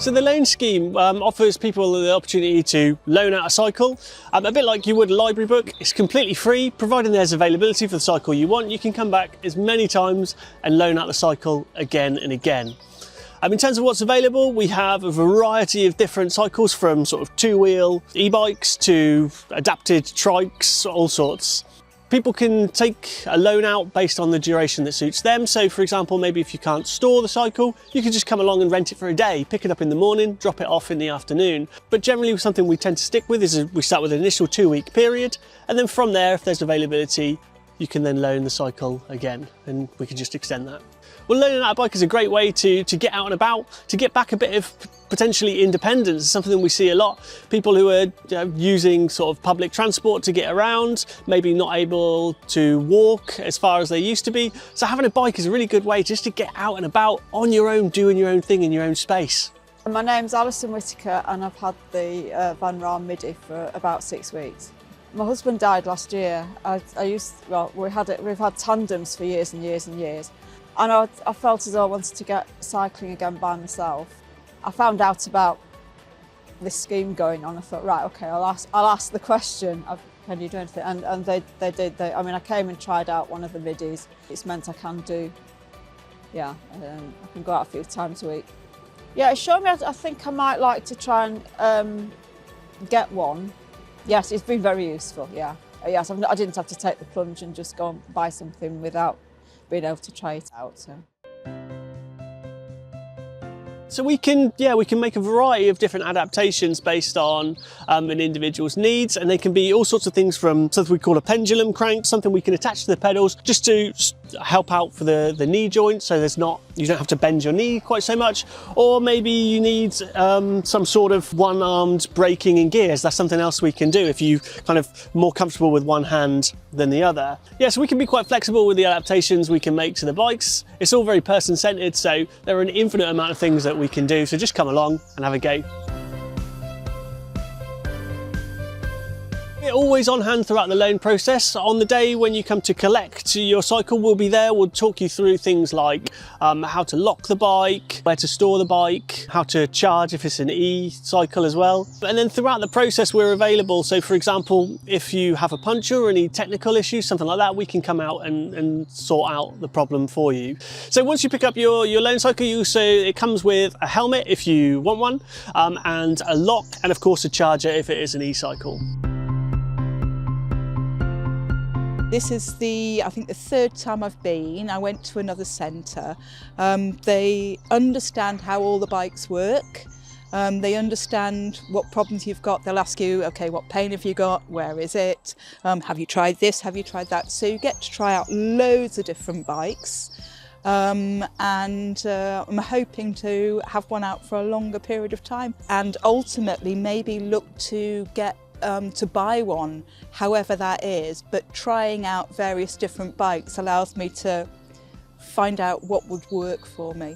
So the loan scheme offers people the opportunity to loan out a cycle, a bit like you would a library book. It's completely free, providing there's availability for the cycle you want. You can come back as many times and loan out the cycle again and again. In terms of what's available, we have a variety of different cycles, from sort of two-wheel e-bikes to adapted trikes, all sorts. People can take a loan out based on the duration that suits them. So for example, maybe if you can't store the cycle, you can just come along and rent it for a day, pick it up in the morning, drop it off in the afternoon. But generally something we tend to stick with is we start with an initial 2-week period, and then from there, if there's availability, you can then loan the cycle again, and we can just extend that. Well, loaning out a bike is a great way to get out and about, to get back a bit of potentially independence. It's something we see a lot. People who are using sort of public transport to get around, maybe not able to walk as far as they used to be. So having a bike is a really good way just to get out and about on your own, doing your own thing in your own space. My name's Alison and I've had the Van Raam Midi for about 6 weeks. My husband died last year. We've had tandems for years and years and years. And I felt as though I wanted to get cycling again by myself. I found out about this scheme going on. I thought, right, okay, I'll ask the question of, can you do anything? And they did. I mean, I came and tried out one of the middies. It's meant I can do, I can go out a few times a week. Yeah, it showed me. I think I might like to try and get one. Yes, it's been very useful. Yeah, yes, I didn't have to take the plunge and just go and buy something without being able to try it out. So we can make a variety of different adaptations based on an individual's needs, and they can be all sorts of things, from something we call a pendulum crank, something we can attach to the pedals just to help out for the knee joint, so you don't have to bend your knee quite so much. Or maybe you need some sort of one-armed braking in gears. That's something else we can do if you kind of more comfortable with one hand than the other. Yeah, so we can be quite flexible with the adaptations we can make to the bikes. It's all very person-centered, so there are an infinite amount of things that we can do, so just come along and have a go. We're always on hand throughout the loan process. On the day when you come to collect your cycle, we'll be there. We'll talk you through things like how to lock the bike, where to store the bike, how to charge if it's an e-cycle as well. And then throughout the process, we're available. So for example, if you have a puncture or any technical issues, something like that, we can come out and sort out the problem for you. So once you pick up your loan cycle, it comes with a helmet if you want one, and a lock, and of course a charger if it is an e-cycle. This is I think the third time I've been. I went to another centre. They understand how all the bikes work. They understand what problems you've got. They'll ask you, okay, what pain have you got? Where is it? Have you tried this? Have you tried that? So you get to try out loads of different bikes. I'm hoping to have one out for a longer period of time, and ultimately maybe look to get to buy one, however that is. But trying out various different bikes allows me to find out what would work for me.